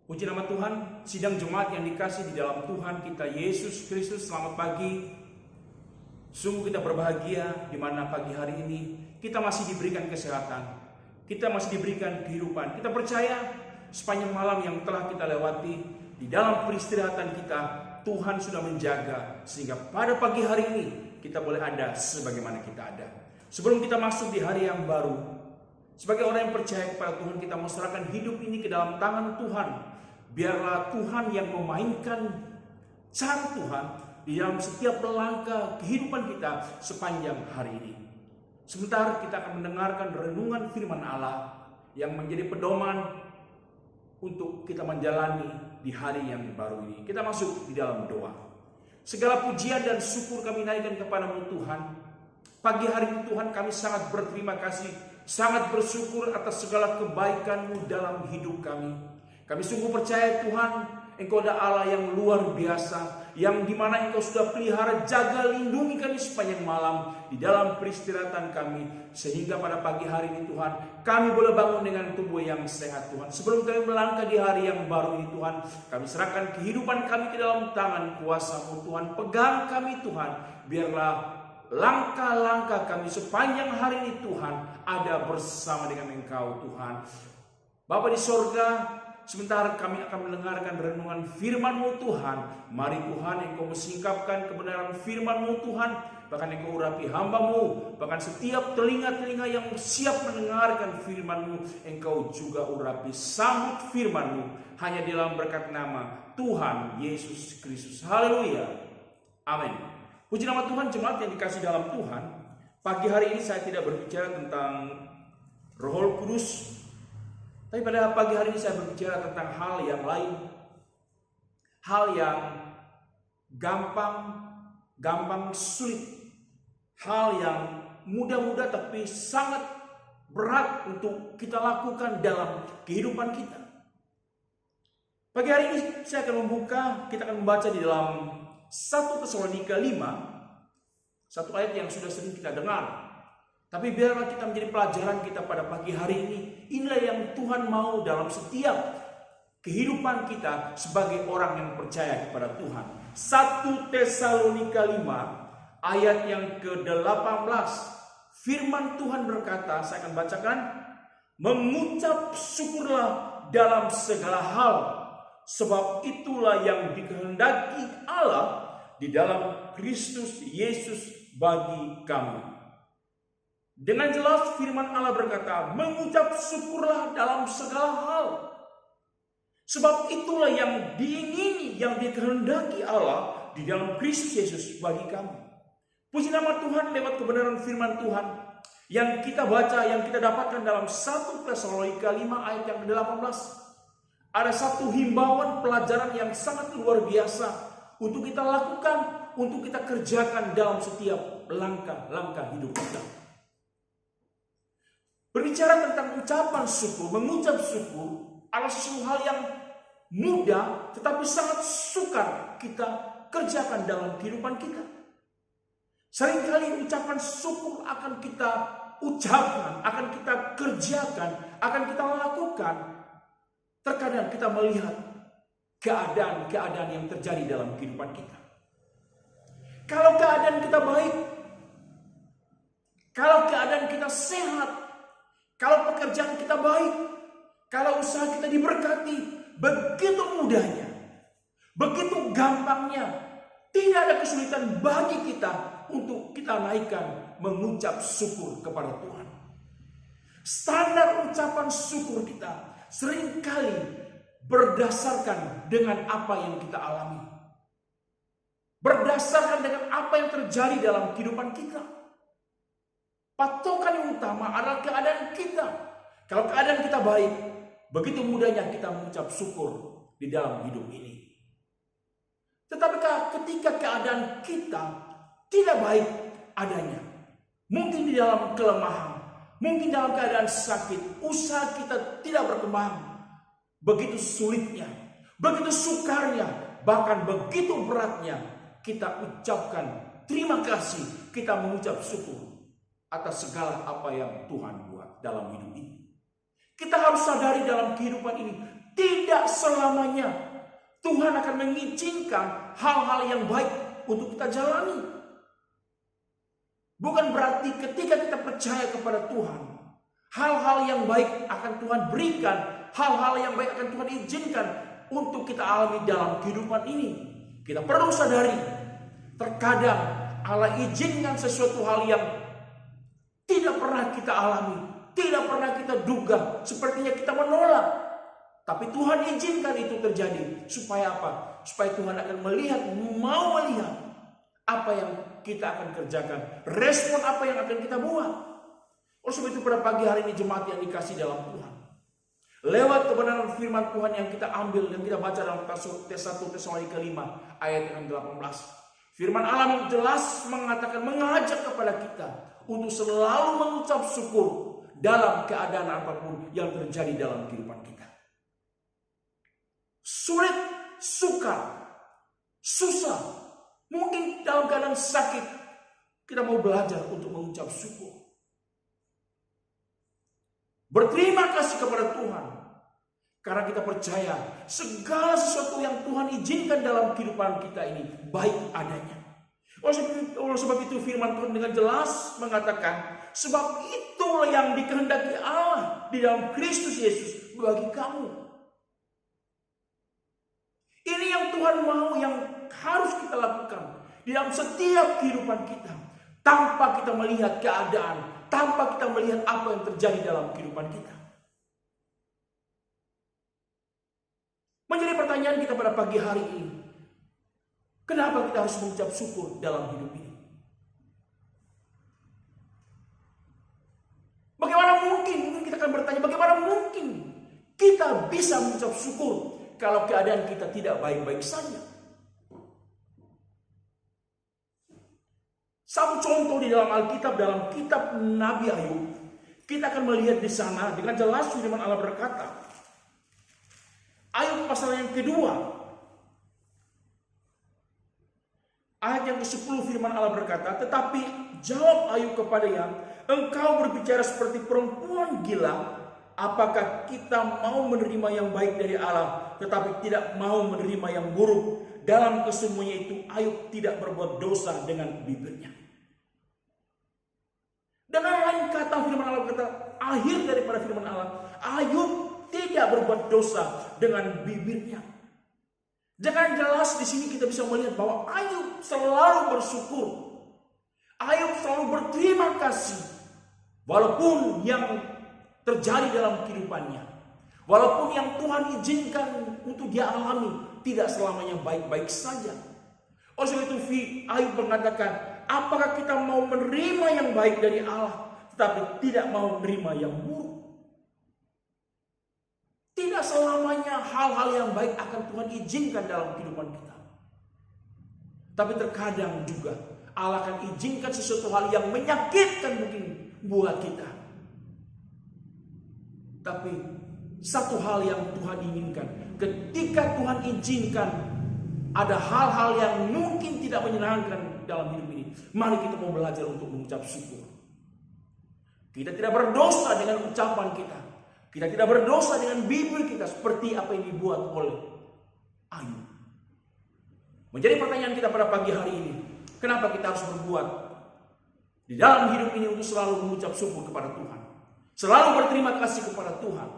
Puji nama Tuhan, sidang jemaat yang dikasih di dalam Tuhan kita Yesus Kristus, selamat pagi. Sungguh kita berbahagia di mana pagi hari ini kita masih diberikan kesehatan, kita masih diberikan kehidupan. Kita percaya sepanjang malam yang telah kita lewati, di dalam peristirahatan kita, Tuhan sudah menjaga sehingga pada pagi hari ini kita boleh ada sebagaimana kita ada. Sebelum kita masuk di hari yang baru, sebagai orang yang percaya kepada Tuhan, kita mau serahkan hidup ini ke dalam tangan Tuhan. Biarlah Tuhan yang memainkan cara Tuhan di dalam setiap langkah kehidupan kita sepanjang hari ini. Sebentar kita akan mendengarkan renungan firman Allah yang menjadi pedoman untuk kita menjalani di hari yang baru ini. Kita masuk di dalam doa. Segala pujian dan syukur kami naikkan kepadamu Tuhan. Pagi hari ini Tuhan, kami sangat berterima kasih, sangat bersyukur atas segala kebaikan-Mu dalam hidup kami. Kami sungguh percaya Tuhan, Engkau adalah Allah yang luar biasa, yang dimana Engkau sudah pelihara, jaga, lindungi kami sepanjang malam di dalam peristirahatan kami. Sehingga pada pagi hari ini Tuhan, kami boleh bangun dengan tubuh yang sehat Tuhan. Sebelum kami melangkah di hari yang baru ini Tuhan, kami serahkan kehidupan kami ke dalam tangan kuasa-Mu Tuhan. Pegang kami Tuhan, biarlah langkah-langkah kami sepanjang hari ini Tuhan ada bersama dengan Engkau Tuhan. Bapa di sorga, sebentar kami akan mendengarkan renungan firman-Mu Tuhan. Mari Tuhan, Engkau mensingkapkan kebenaran firman-Mu Tuhan. Bahkan Engkau urapi hamba-Mu. Bahkan setiap telinga-telinga yang siap mendengarkan firman-Mu, Engkau juga urapi, sambut firman-Mu. Hanya di dalam berkat nama Tuhan Yesus Kristus. Haleluya. Amin. Puji nama Tuhan, jemaat yang dikasih dalam Tuhan. Pagi hari ini saya tidak berbicara tentang Roh Kudus, tapi pada pagi hari ini saya berbicara tentang hal yang lain. Hal yang gampang sulit. Hal yang mudah-mudah tapi sangat berat untuk kita lakukan dalam kehidupan kita. Pagi hari ini saya akan kita akan membaca di dalam 1 Tesalonika 5, satu ayat yang sudah sering kita dengar. Tapi biarlah kita menjadi pelajaran kita pada pagi hari ini. Inilah yang Tuhan mau dalam setiap kehidupan kita sebagai orang yang percaya kepada Tuhan. 1 Tesalonika 5 ayat yang ke-18. Firman Tuhan berkata, saya akan bacakan. Mengucap syukurlah dalam segala hal, sebab itulah yang dikehendaki Allah di dalam Kristus Yesus bagi kamu. Dengan jelas firman Allah berkata, mengucap syukurlah dalam segala hal. Sebab itulah yang diingini, yang dikehendaki Allah di dalam Kristus Yesus bagi kamu. Puji nama Tuhan lewat kebenaran firman Tuhan yang kita baca, yang kita dapatkan dalam 1 Tesalonika 5 ayat yang ke-18. Ada satu himbauan pelajaran yang sangat luar biasa untuk kita lakukan, untuk kita kerjakan dalam setiap langkah-langkah hidup kita. Berbicara tentang ucapan syukur, mengucap syukur adalah sesuatu hal yang mudah tetapi sangat sukar kita kerjakan dalam kehidupan kita. Seringkali ucapan syukur akan kita ucapkan, akan kita kerjakan, akan kita lakukan. Terkadang kita melihat keadaan-keadaan yang terjadi dalam kehidupan kita. Kalau keadaan kita baik, kalau keadaan kita sehat, kalau pekerjaan kita baik, kalau usaha kita diberkati, begitu mudahnya, begitu gampangnya, tidak ada kesulitan bagi kita untuk kita naikkan mengucap syukur kepada Tuhan. Standar ucapan syukur kita seringkali berdasarkan dengan apa yang kita alami, berdasarkan dengan apa yang terjadi dalam kehidupan kita. Patokan yang utama adalah keadaan kita. Kalau keadaan kita baik, begitu mudahnya kita mengucap syukur di dalam hidup ini. Tetapi ketika keadaan kita tidak baik adanya, mungkin di dalam kelemahan, mungkin dalam keadaan sakit, usaha kita tidak berkembang, begitu sulitnya, begitu sukarnya, bahkan begitu beratnya, kita ucapkan terima kasih, kita mengucap syukur atas segala apa yang Tuhan buat dalam hidup ini. Kita harus sadari dalam kehidupan ini, Tidak selamanya Tuhan akan mengizinkan hal-hal yang baik untuk kita jalani. Bukan berarti ketika kita percaya kepada Tuhan, hal-hal yang baik akan Tuhan berikan, hal-hal yang baik akan Tuhan izinkan untuk kita alami dalam kehidupan ini. Kita perlu sadari, terkadang Allah izinkan sesuatu hal yang tidak pernah kita alami, tidak pernah kita duga, sepertinya kita menolak. Tapi Tuhan izinkan itu terjadi. Supaya apa? Supaya Tuhan akan mau melihat apa yang kita akan kerjakan. Respon apa yang akan kita buat. Oleh sebab itu pada pagi hari ini jemaat yang dikasih dalam Tuhan. Lewat kebenaran firman Tuhan yang kita ambil, yang kita baca dalam Tes 1 Tesalonika 5 ayat yang 18. Firman Allah jelas mengatakan, mengajak kepada kita untuk selalu mengucap syukur dalam keadaan apapun yang terjadi dalam kehidupan kita. Sulit, sukar, susah, mungkin dalam keadaan sakit, kita mau belajar untuk mengucap syukur. Berterima kasih kepada Tuhan, karena kita percaya segala sesuatu yang Tuhan izinkan dalam kehidupan kita ini baik adanya. Oleh sebab itu firman Tuhan dengan jelas mengatakan, sebab itulah yang dikehendaki Allah di dalam Kristus Yesus bagi kamu. Ini yang Tuhan mau, yang harus kita lakukan di dalam setiap kehidupan kita. Tanpa kita melihat keadaan, tanpa kita melihat apa yang terjadi dalam kehidupan kita. Menjadi pertanyaan kita pada pagi hari ini, kenapa kita harus mengucap syukur dalam hidup ini? Bagaimana mungkin kita akan bertanya, bagaimana mungkin kita bisa mengucap syukur kalau keadaan kita tidak baik-baik saja? Satu contoh di dalam Alkitab, dalam kitab Nabi Ayub, kita akan melihat di sana dengan jelas firman Allah berkata. Ayub pasal yang kedua, ayat yang ke-10 firman Allah berkata, tetapi jawab Ayub kepadanya, engkau berbicara seperti perempuan gila. Apakah kita mau menerima yang baik dari Allah, tetapi tidak mau menerima yang buruk? Dalam kesemuanya itu Ayub tidak berbuat dosa dengan bibirnya. Dengan lain kata firman Allah berkata, akhir daripada firman Allah, Ayub tidak berbuat dosa dengan bibirnya. Jangan jelas di sini kita bisa melihat bahwa Ayub selalu bersyukur. Ayub selalu berterima kasih. Walaupun yang terjadi dalam kehidupannya, walaupun yang Tuhan izinkan untuk dia alami tidak selamanya baik-baik saja. Oleh sebab itu Ayub mengatakan, apakah kita mau menerima yang baik dari Allah, tetapi tidak mau menerima yang buruk? Tidak selamanya hal-hal yang baik akan Tuhan izinkan dalam kehidupan kita. Tapi terkadang juga Allah akan izinkan sesuatu hal yang menyakitkan mungkin buat kita. Tapi satu hal yang Tuhan inginkan, ketika Tuhan izinkan ada hal-hal yang mungkin tidak menyenangkan dalam hidup ini, mari kita mau belajar untuk mengucap syukur. Kita tidak berdosa dengan ucapan kita. Kita tidak berdosa dengan bibir kita seperti apa yang dibuat oleh Ayub. Menjadi pertanyaan kita pada pagi hari ini, kenapa kita harus berbuat di dalam hidup ini untuk selalu mengucap syukur kepada Tuhan? Selalu berterima kasih kepada Tuhan.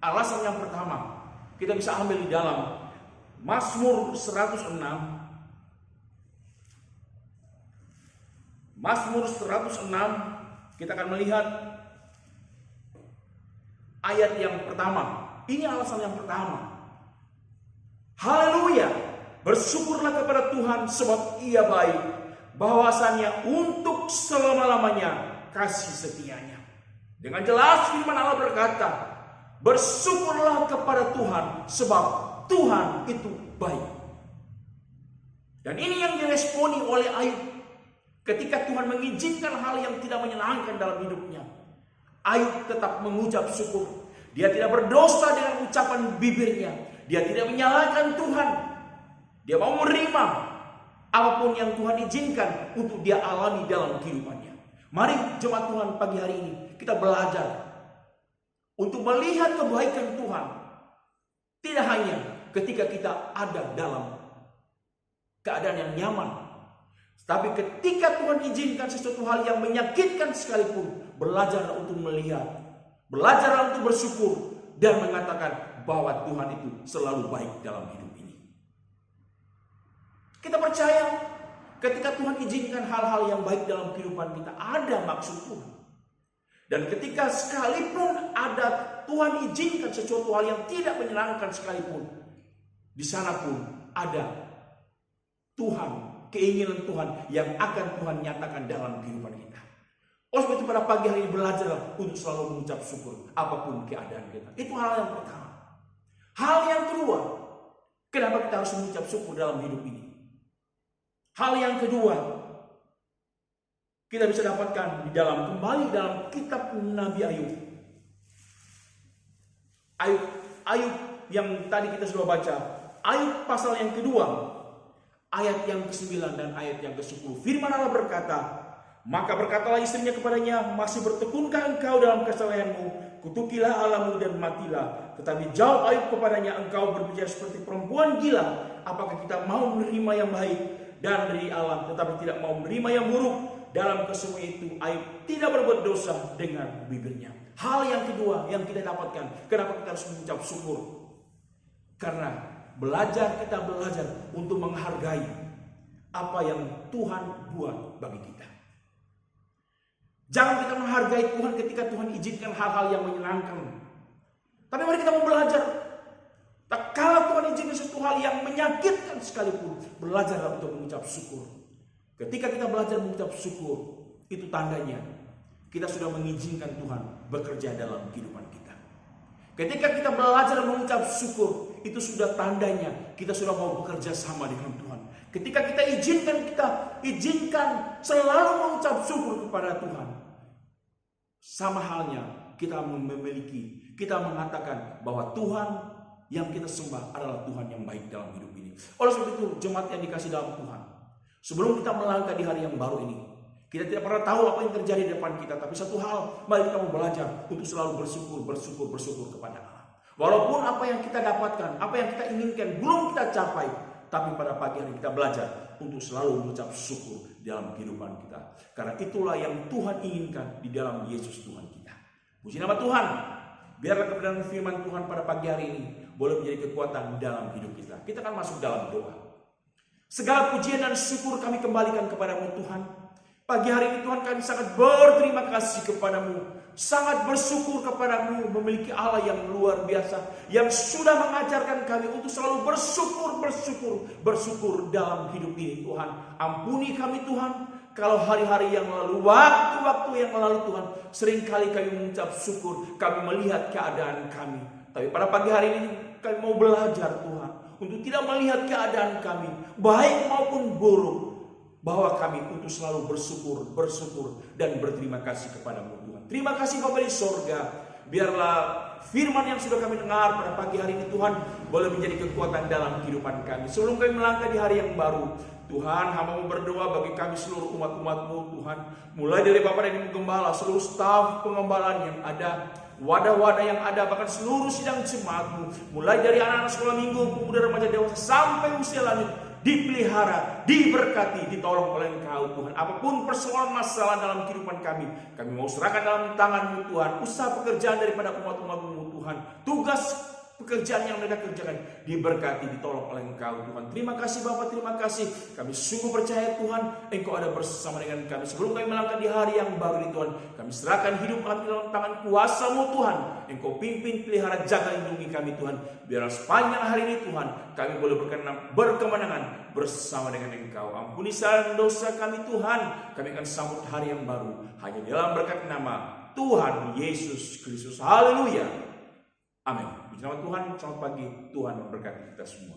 Alasan yang pertama, kita bisa ambil di dalam Mazmur 106. Mazmur 106, kita akan melihat ayat yang pertama. Ini alasan yang pertama. Haleluya, bersyukurlah kepada Tuhan sebab Ia baik, bahwasannya untuk selama-lamanya kasih setianya. Dengan jelas firman Allah berkata, bersyukurlah kepada Tuhan sebab Tuhan itu baik. Dan ini yang diresponi oleh Ayub. Ketika Tuhan mengizinkan hal yang tidak menyenangkan dalam hidupnya, Ayub tetap mengucap syukur. Dia tidak berdosa dengan ucapan bibirnya. Dia tidak menyalahkan Tuhan. Dia mau menerima apapun yang Tuhan izinkan untuk dia alami dalam kehidupannya. Mari jemaat Tuhan pagi hari ini kita belajar untuk melihat kebaikan Tuhan Tidak hanya ketika kita ada dalam keadaan yang nyaman, tapi ketika Tuhan izinkan sesuatu hal yang menyakitkan sekalipun, belajarlah untuk melihat, belajarlah untuk bersyukur, dan mengatakan bahwa Tuhan itu selalu baik dalam hidup ini. Kita percaya ketika Tuhan izinkan hal-hal yang baik dalam kehidupan kita, ada maksud Tuhan. Dan ketika sekalipun ada Tuhan izinkan sesuatu hal yang tidak menyenangkan sekalipun, di sana pun ada Tuhan, keinginan Tuhan yang akan Tuhan nyatakan dalam kehidupan kita. Oleh sebab itu pada pagi hari ini belajar untuk selalu mengucap syukur apapun keadaan kita. Itu hal yang pertama. Hal yang kedua, kenapa kita harus mengucap syukur dalam hidup ini? Hal yang kedua, kita bisa dapatkan kembali dalam kitab Nabi Ayub. Ayub yang tadi kita sudah baca. Ayub pasal yang kedua, ayat yang ke-9 dan ayat yang ke-10. Firman Allah berkata, maka berkatalah istrinya kepadanya, masih bertekunkah engkau dalam kesalehanmu? Kutukilah Allahmu dan matilah. Tetapi jawab Ayub kepadanya, engkau berbicara seperti perempuan gila. Apakah kita mau menerima yang baik dan dari Allah, tetapi tidak mau menerima yang buruk? Dalam kesemua itu Ayub tidak berbuat dosa dengan bibirnya. Hal yang kedua yang kita dapatkan, kenapa kita harus mengucap syukur? Karena kita belajar untuk menghargai apa yang Tuhan buat bagi kita. Jangan kita menghargai Tuhan ketika Tuhan izinkan hal-hal yang menyenangkan. Tapi mari kita mau belajar. Kalau Tuhan izinkan sesuatu hal yang menyakitkan sekalipun, belajarlah untuk mengucap syukur. Ketika kita belajar mengucap syukur, itu tandanya kita sudah mengizinkan Tuhan bekerja dalam kehidupan kita. Ketika kita belajar mengucap syukur, itu sudah tandanya kita sudah mau bekerja sama dengan Tuhan. Ketika kita izinkan selalu mengucap syukur kepada Tuhan, sama halnya kita mengatakan bahwa Tuhan yang kita sembah adalah Tuhan yang baik dalam hidup ini. Oleh sebab itu, jemaat yang dikasih dalam Tuhan, sebelum kita melangkah di hari yang baru ini, kita tidak pernah tahu apa yang terjadi di depan kita. Tapi satu hal, mari kita mau belajar untuk selalu bersyukur kepada Allah. Walaupun apa yang kita dapatkan, apa yang kita inginkan belum kita capai, tapi pada pagi hari kita belajar untuk selalu mengucap syukur dalam kehidupan kita. Karena itulah yang Tuhan inginkan di dalam Yesus Tuhan kita. Puji nama Tuhan. Biarlah kebenaran firman Tuhan pada pagi hari ini boleh menjadi kekuatan dalam hidup kita. Kita akan masuk dalam doa. Segala pujian dan syukur kami kembalikan kepadamu Tuhan. Pagi hari ini Tuhan, kami sangat berterima kasih kepadamu. Sangat bersyukur kepadamu memiliki Allah yang luar biasa. Yang sudah mengajarkan kami untuk selalu bersyukur dalam hidup ini Tuhan. Ampuni kami Tuhan. Kalau hari-hari yang lalu, waktu-waktu yang lalu Tuhan, seringkali kami mengucap syukur. Kami melihat keadaan kami. Tapi pada pagi hari ini kami mau belajar Tuhan. Untuk tidak melihat keadaan kami, baik maupun buruk, bahwa kami untuk selalu bersyukur dan berterima kasih kepadamu Tuhan. Terima kasih Bapa di sorga. Biarlah firman yang sudah kami dengar pada pagi hari ini Tuhan boleh menjadi kekuatan dalam kehidupan kami. Sebelum kami melangkah di hari yang baru, Tuhan, hamba-Mu berdoa bagi kami seluruh umat-umat-Mu Tuhan. Mulai dari Bapak dan Ibu Gembala, seluruh staf pengembalaan yang ada, wadah-wadah yang ada, bahkan seluruh sidang jemaat-Mu, mulai dari anak-anak sekolah minggu, pemuda remaja dewasa sampai usia lanjut, dipelihara, diberkati, ditolong oleh Engkau Tuhan. Apapun persoalan masalah dalam kehidupan kami mau serahkan dalam tangan-Mu Tuhan. Usaha pekerjaan daripada umat-umat-Mu Tuhan, tugas pekerjaan yang mereka kerjakan diberkati, ditolong oleh Engkau Tuhan. Terima kasih Bapak, terima kasih. Kami sungguh percaya Tuhan, Engkau ada bersama dengan kami. Sebelum kami melangkah di hari yang baru ini Tuhan, kami serahkan hidup kami dalam tangan kuasa-Mu Tuhan. Engkau pimpin, pelihara, jaga, lindungi kami Tuhan. Biar sepanjang hari ini Tuhan, kami boleh berkemenangan bersama dengan Engkau. Ampuni salah dosa kami Tuhan. Kami akan sambut hari yang baru hanya dalam berkat nama Tuhan Yesus Kristus. Haleluya. Amin. Puji nama Tuhan, selamat pagi. Tuhan memberkati kita semua.